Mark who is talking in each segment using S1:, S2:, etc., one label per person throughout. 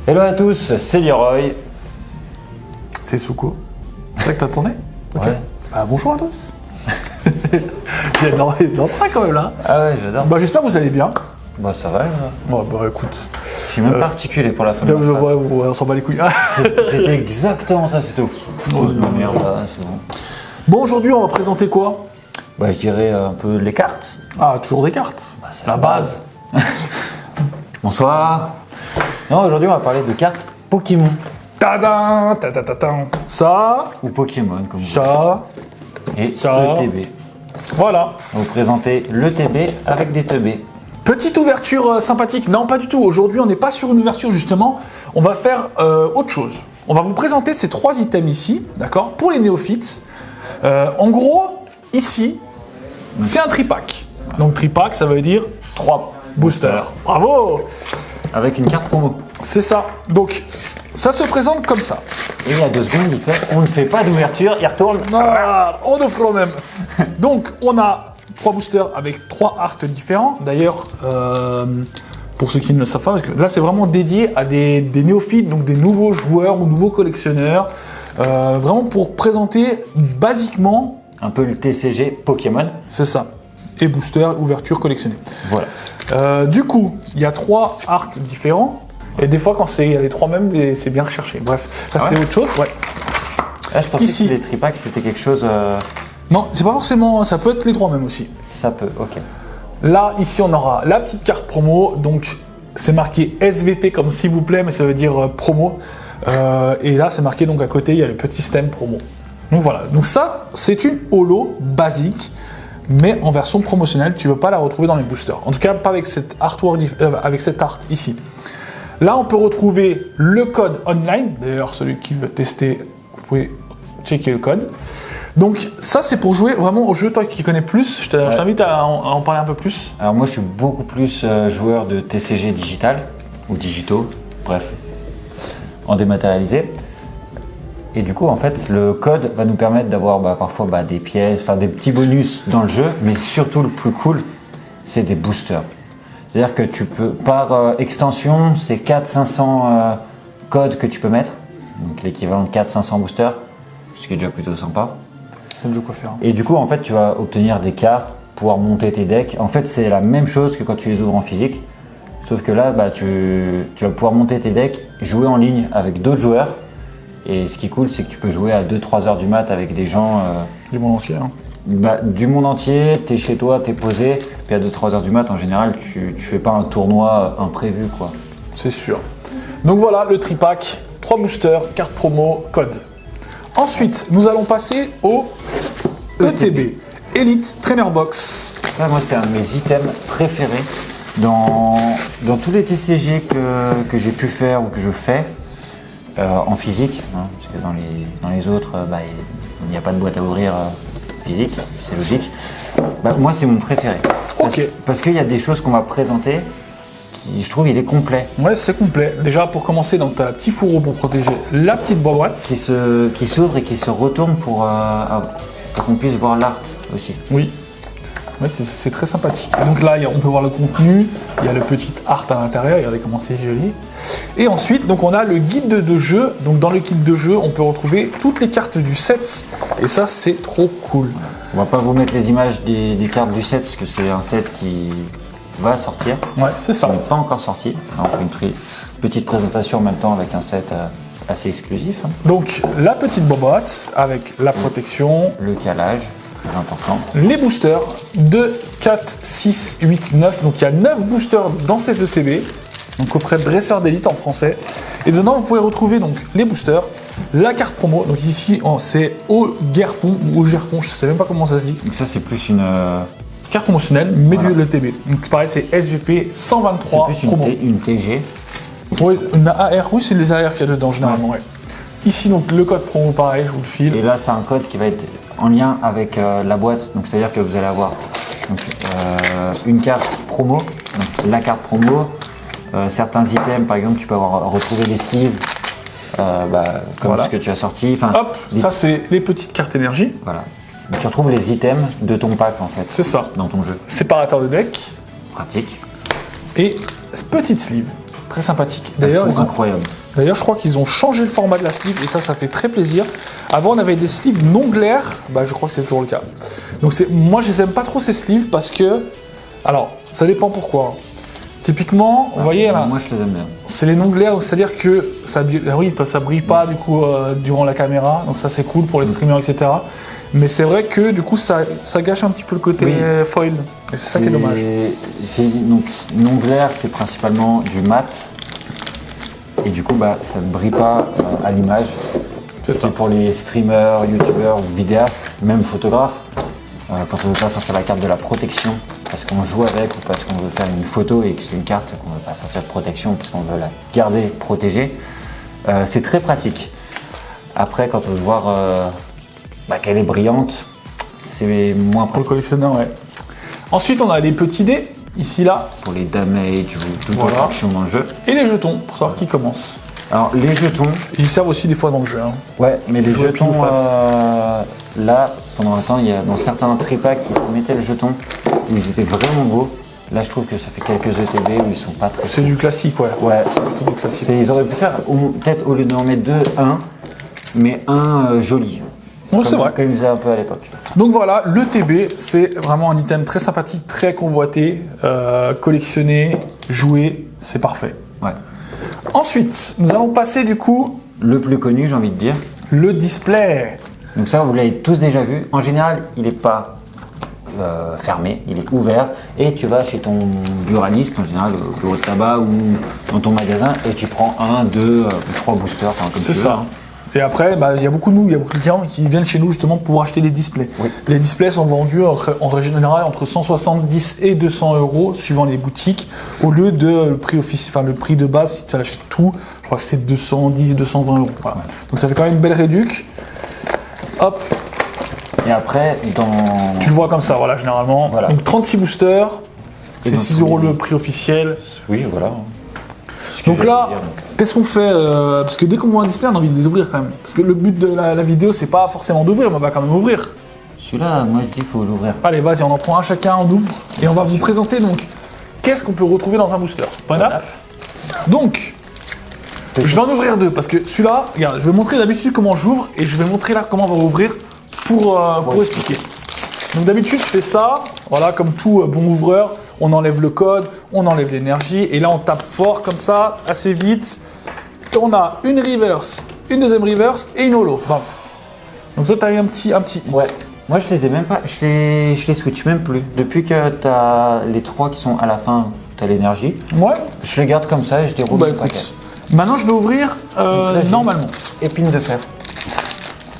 S1: Hello à tous, c'est Leroy.
S2: C'est Souko. C'est ça que t'as tourné? Ok.
S1: Ouais.
S2: Bah, bonjour à tous. Il y a de l'entrain quand même là.
S1: Ah ouais, j'adore.
S2: Bah, j'espère que vous allez bien.
S1: Bah ça va. Là.
S2: Bon, bah écoute.
S1: Je suis même pas articulé pour la fin de ma phrase.
S2: Ouais, on s'en bat les couilles.
S1: C'était exactement ça, c'était tout. Pose ma merde là, c'est bon.
S2: Bon, aujourd'hui, on va présenter quoi?
S1: Bah je dirais un peu les cartes.
S2: Ah, toujours des cartes.
S1: Bah, c'est
S2: La base.
S1: Bonsoir. Non, aujourd'hui on va parler de cartes Pokémon.
S2: Tadam, tadam. Ça,
S1: Ou Pokémon comme vous
S2: ça,
S1: voulez. Et
S2: ça.
S1: le TB.
S2: voilà.
S1: On va vous présenter le TB avec des teubés.
S2: Petite ouverture sympathique. Non, pas du tout. Aujourd'hui, on n'est pas sur une ouverture, justement. On va faire autre chose. On va vous présenter ces 3 items ici, d'accord, pour les néophytes. En gros, ici, c'est un tripack. Donc, tripack, ça veut dire 3 boosters. Bravo!
S1: Avec une carte promo.
S2: C'est ça. Donc, ça se présente comme ça.
S1: Et il y a 2 secondes, il fait on ne fait pas d'ouverture, il retourne.
S2: Ah, on offre le même. Donc, on a 3 boosters avec 3 arts différents. D'ailleurs, pour ceux qui ne le savent pas, parce que là, c'est vraiment dédié à des néophytes, donc des nouveaux joueurs ou nouveaux collectionneurs. Vraiment pour présenter basiquement.
S1: Un peu le TCG Pokémon.
S2: C'est ça. Et booster, ouverture, collectionné.
S1: Voilà.
S2: Du coup, il y a 3 arts différents. Et des fois, quand il y a les 3 mêmes, c'est bien recherché. Bref, ça c'est autre chose. Ouais.
S1: Là, je pensais
S2: Ici.
S1: que les tripacks, c'était quelque chose...
S2: Non, c'est pas forcément. Ça peut être les 3 mêmes aussi.
S1: Ça peut, ok.
S2: Là, ici, on aura la petite carte promo. Donc, c'est marqué SVP comme s'il vous plaît, mais ça veut dire promo. Et là, c'est marqué donc à côté, il y a le petit stem promo. Donc voilà. Donc ça, c'est une holo basique, mais en version promotionnelle. Tu ne veux pas la retrouver dans les boosters. En tout cas, pas avec cette artwork, avec cette art ici. Là, on peut retrouver le code online. D'ailleurs, celui qui veut tester, vous pouvez checker le code. Donc ça, c'est pour jouer vraiment au jeu. Toi qui connais plus, je t'invite à en parler un peu plus.
S1: Alors moi, je suis beaucoup plus joueur de TCG digital, ou digitaux, bref, en dématérialisé. Et du coup, en fait, le code va nous permettre d'avoir parfois des pièces, des petits bonus dans le jeu, mais surtout le plus cool, c'est des boosters. C'est-à-dire que tu peux, par extension, c'est 400-500 codes que tu peux mettre, donc l'équivalent de 400-500 boosters, ce qui est déjà plutôt sympa.
S2: C'est le jeu quoi faire.
S1: Et du coup, en fait, tu vas obtenir des cartes, pouvoir monter tes decks. En fait, c'est la même chose que quand tu les ouvres en physique, sauf que là, tu vas pouvoir monter tes decks, jouer en ligne avec d'autres joueurs. Et ce qui est cool, c'est que tu peux jouer à 2-3 heures du mat avec des gens...
S2: Du monde entier. Hein.
S1: Du monde entier, t'es chez toi, t'es posé, puis à 2-3 heures du mat, en général, tu fais pas un tournoi imprévu, quoi.
S2: C'est sûr. Donc voilà, le tripack, 3 boosters, carte promo, code. Ensuite, nous allons passer au ETB, Elite Trainer Box.
S1: Ça, moi, c'est un de mes items préférés dans tous les TCG que j'ai pu faire ou que je fais en physique, hein, parce que dans les autres, il n'y a pas de boîte à ouvrir physique, c'est logique. Moi, c'est mon préféré. Parce qu'il y a des choses qu'on va présenter qui, je trouve, il est complet.
S2: Ouais, c'est complet. Déjà, pour commencer, donc tu as un petit fourreau pour protéger la petite boîte.
S1: Qui s'ouvre et qui se retourne pour qu'on puisse voir l'art aussi.
S2: Oui. Ouais, c'est très sympathique. Et donc là, on peut voir le contenu, il y a le petit art à l'intérieur, regardez comment c'est joli. Et ensuite, donc on a le guide de jeu. Donc dans le guide de jeu, on peut retrouver toutes les cartes du set. Et ça, c'est trop cool.
S1: On va pas vous mettre les images des cartes du set, parce que c'est un set qui va sortir.
S2: Ouais, c'est ça.
S1: Qui n'est pas encore sorti. On fait une petite présentation en même temps avec un set assez exclusif. Hein.
S2: Donc la petite boîte avec la protection.
S1: Le calage. Très important.
S2: Les boosters 2, 4, 6, 8, 9. Donc il y a 9 boosters dans cette ETB. Donc coffret dresseur d'élite en français. Et dedans vous pouvez retrouver donc les boosters, la carte promo. Donc ici c'est au Guerpon ou au Gerpon, je sais même pas comment ça se dit.
S1: Donc ça c'est plus une
S2: carte promotionnelle, mais de l'ETB. Donc pareil c'est SVP 123
S1: c'est plus
S2: promo.
S1: Une TG.
S2: Oui, une AR, oui c'est les AR qu'il y a dedans généralement. Ouais. Ici donc le code promo pareil, je vous le file.
S1: Et là c'est un code qui va être en lien avec la boîte, donc c'est-à-dire que vous allez avoir une carte promo, donc la carte promo, certains items, par exemple tu peux retrouver les sleeves, comme ce que tu as sorti.
S2: Hop, ça c'est les petites cartes énergie.
S1: Voilà. Donc, tu retrouves les items de ton pack en fait.
S2: C'est ça.
S1: Dans ton jeu.
S2: Séparateur de deck.
S1: Pratique.
S2: Et petite sleeve. très sympathique.
S1: Elles
S2: D'ailleurs,
S1: sont incroyables.
S2: D'ailleurs, je crois qu'ils ont changé le format de la sleeve et ça fait très plaisir. Avant, on avait des sleeves non glaires. Bah, je crois que c'est toujours le cas. Donc, moi, je les aime pas trop ces sleeves parce que, alors, ça dépend pourquoi. Typiquement, vous voyez là,
S1: Moi, je les aime bien.
S2: c'est les non glaires, c'est-à-dire que ça brille pas du coup durant la caméra. Donc ça, c'est cool pour les streamers, etc. Mais c'est vrai que du coup, ça gâche un petit peu le côté foil. Et c'est ça qui est dommage.
S1: Donc, non glaire, c'est principalement du mat. Et du coup, bah, ça ne brille pas à l'image. C'est pour les streamers, youtubeurs, vidéastes, même photographes. Quand on ne veut pas sortir la carte de la protection parce qu'on joue avec ou parce qu'on veut faire une photo et que c'est une carte qu'on ne veut pas sortir de protection parce qu'on veut la garder protégée, c'est très pratique. Après, quand on veut voir qu'elle est brillante, c'est moins
S2: Pour le
S1: pratique.
S2: collectionneur, ouais. Ensuite, on a les petits dés, ici, là.
S1: Pour les damage ou toute
S2: Voilà.
S1: autre action dans le jeu.
S2: Et les jetons, pour savoir qui commence.
S1: Alors, les jetons,
S2: Ils servent aussi des fois dans le jeu. Hein.
S1: ouais, mais les
S2: Jouer
S1: jetons,
S2: pile ou face.
S1: là, pendant un temps, il y a dans certains tripacks qui mettaient le jeton où ils étaient vraiment beaux. Là, je trouve que ça fait quelques ETB où ils sont pas très.
S2: C'est du classique, ouais.
S1: Ouais,
S2: C'est du classique.
S1: ils auraient pu faire peut-être au lieu d'en mettre deux, un, mais un joli.
S2: Bon, c'est vrai.
S1: Comme ils faisaient un peu à l'époque.
S2: Donc voilà, le TB, c'est vraiment un item très sympathique, très convoité, collectionné, joué, c'est parfait.
S1: Ouais.
S2: Ensuite, nous allons passer du coup
S1: Le plus connu, j'ai envie de dire.
S2: le display.
S1: Donc ça, vous l'avez tous déjà vu. En général, il n'est pas fermé, il est ouvert. Et tu vas chez ton buraliste, en général au bureau de tabac ou dans ton magasin, et tu prends 1, 2, 3 boosters, enfin, comme
S2: C'est
S1: tu veux.
S2: ça. Et après, il y a beaucoup de clients qui viennent chez nous justement pour acheter des displays.
S1: Oui.
S2: Les displays sont vendus en règle générale entre 170 et 200 euros suivant les boutiques, au lieu de le prix de base, si tu achètes tout, je crois que c'est 210, 220 euros. Voilà. Donc ça fait quand même une belle réduc. Hop,
S1: Et après,
S2: tu le vois comme ça, voilà, généralement.
S1: Voilà.
S2: Donc 36 boosters, c'est
S1: dans
S2: 6
S1: tous
S2: euros
S1: les-
S2: le prix officiel.
S1: Oui, voilà. Ce que
S2: Donc
S1: j'allais
S2: là,
S1: dire,
S2: qu'est-ce qu'on fait parce que dès qu'on voit un display, on a envie de les ouvrir quand même. Parce que le but de la vidéo, c'est pas forcément d'ouvrir, mais on va quand même ouvrir.
S1: Celui-là, moi je dis qu'il faut l'ouvrir.
S2: Allez, vas-y, on en prend un chacun, on ouvre. Et on va vous présenter donc qu'est-ce qu'on peut retrouver dans un booster. Voilà. Donc, je vais en ouvrir deux parce que celui-là, regarde, je vais montrer d'habitude comment j'ouvre et je vais montrer là comment on va ouvrir pour expliquer. Donc d'habitude, je fais ça, voilà, comme tout bon ouvreur, on enlève le code, on enlève l'énergie et là on tape fort comme ça, assez vite. Et on a une reverse, une deuxième reverse et une holo. Bam. Donc ça, tu as eu un petit hit.
S1: Ouais. Moi je les ai même pas, je les switch même plus. Depuis que tu as les 3 qui sont à la fin, tu as l'énergie,
S2: Ouais.
S1: je les garde comme ça et je déroule
S2: Bah
S1: le paquet.
S2: écoute, maintenant je vais ouvrir normalement.
S1: Épine de fer.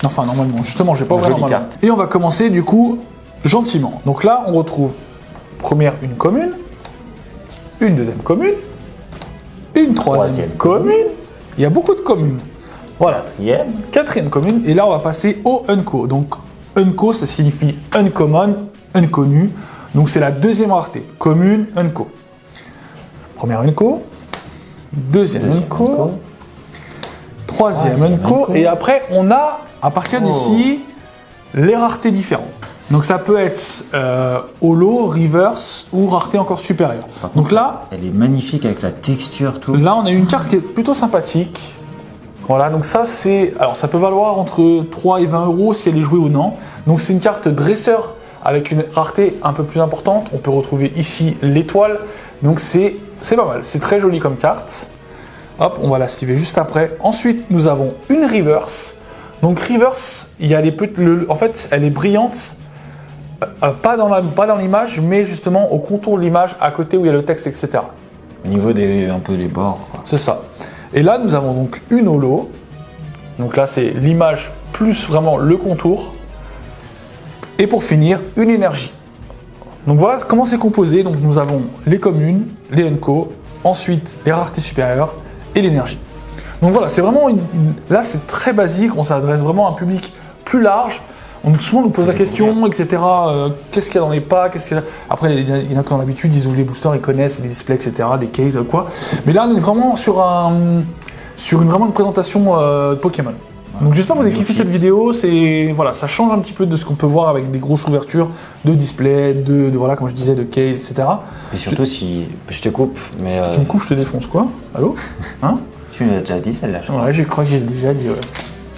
S2: Enfin, normalement, justement, je vais pas ouvrir
S1: Jolie
S2: normalement.
S1: carte.
S2: Et on va commencer du coup gentiment. Donc là, on retrouve première une commune, une deuxième commune, une troisième commune. Il y a beaucoup de communes. Voilà. Quatrième commune. Et là, on va passer au Unco. Donc, Unco, ça signifie uncommon, inconnu. Donc, c'est la deuxième rareté. Commune, Unco. Première Unco. Deuxième Unco. Troisième Unco. Et après, on a, à partir d'ici, les raretés différentes. Donc ça peut être holo, reverse ou rareté encore supérieure. Donc là,
S1: Elle est magnifique avec la texture, tout.
S2: là, on a une carte qui est plutôt sympathique. Voilà, donc ça c'est... Alors ça peut valoir entre 3 et 20 euros si elle est jouée ou non. Donc c'est une carte dresseur avec une rareté un peu plus importante. On peut retrouver ici l'étoile. Donc c'est pas mal, c'est très joli comme carte. Hop, on va la stiver juste après. Ensuite, nous avons une reverse. Donc reverse, il y a en fait, elle est brillante. Pas dans l'image, mais justement au contour de l'image, à côté où il y a le texte, etc.
S1: Au niveau un peu des bords, quoi.
S2: C'est ça. Et là, nous avons donc une holo. Donc là, c'est l'image plus vraiment le contour. Et pour finir, une énergie. Donc voilà comment c'est composé. Donc nous avons les communes, les Unco, ensuite les raretés supérieures et l'énergie. Donc voilà, c'est vraiment là c'est très basique. On s'adresse vraiment à un public plus large. Souvent on nous pose la question, etc. Qu'est-ce qu'il y a dans les packs, Après, il y en a qui ont l'habitude, ils ouvrent les boosters, ils connaissent les displays, etc., des cases, quoi. Mais là, on est vraiment sur vraiment une présentation de Pokémon.
S1: Ouais.
S2: Donc j'espère que vous avez kiffé cette vidéo. C'est voilà, ça change un petit peu de ce qu'on peut voir avec des grosses ouvertures de display, de voilà, comme je disais, de case, etc.
S1: Et surtout, si je te coupe, mais
S2: Tu me coupes, je te défonce quoi? Allô? Hein?
S1: tu l'as déjà dit celle-là, je crois.
S2: Ouais, je crois que j'ai déjà dit. Ouais.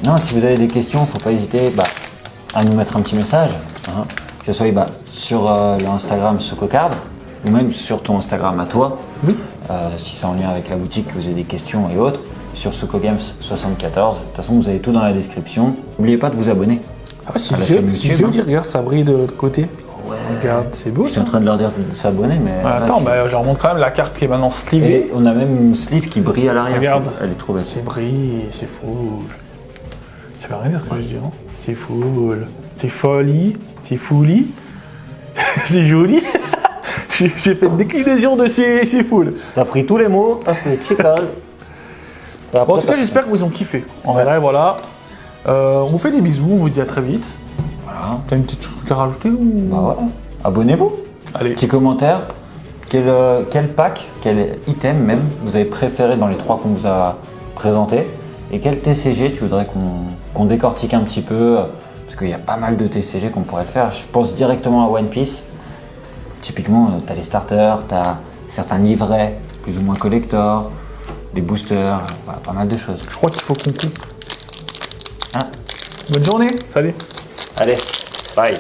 S1: Non, si vous avez des questions, faut pas hésiter à nous mettre un petit message, hein, que ce soit sur le Instagram Sococard ou même sur ton Instagram à toi,
S2: Oui.
S1: si c'est en lien avec la boutique, que vous avez des questions et autres, sur SocoGames74. De toute façon, vous avez tout dans la description. N'oubliez pas de vous abonner.
S2: Ah, si
S1: à la
S2: je
S1: chaîne YouTube, hein.
S2: regarde, ça brille de l'autre côté.
S1: Ouais.
S2: Regarde, c'est beau
S1: Je suis
S2: ça.
S1: en train de leur dire de s'abonner, mais.
S2: Ouais,
S1: là,
S2: attends, je leur montre quand même la carte qui est maintenant
S1: Et
S2: slivée.
S1: on a même une sleeve qui brille à l'arrière.
S2: Regarde.
S1: Elle est trop belle.
S2: C'est brille, c'est full. Ça veut rien dire ce que je dis, non? C'est full. C'est folie. C'est folie. C'est joli. J'ai fait une déclinaison de c'est full.
S1: T'as pris tous les mots, t'as fait check-out.
S2: Bon, en tout cas, j'espère que vous ont kiffé. En
S1: Ouais.
S2: vrai, voilà. On vous fait des bisous, on vous dit à très vite.
S1: Voilà.
S2: T'as une petite truc à rajouter ou...
S1: Bah voilà. Abonnez-vous.
S2: Allez.
S1: Petit commentaire. Quel pack, quel item même vous avez préféré dans les 3 qu'on vous a présentés et quel TCG tu voudrais qu'on décortique un petit peu parce qu'il y a pas mal de TCG qu'on pourrait le faire. Je pense directement à One Piece. Typiquement, tu as les starters, tu as certains livrets plus ou moins collector, des boosters, voilà, pas mal de choses.
S2: Je crois qu'il faut qu'on coupe.
S1: Hein?
S2: Bonne journée, salut.
S1: Allez, bye.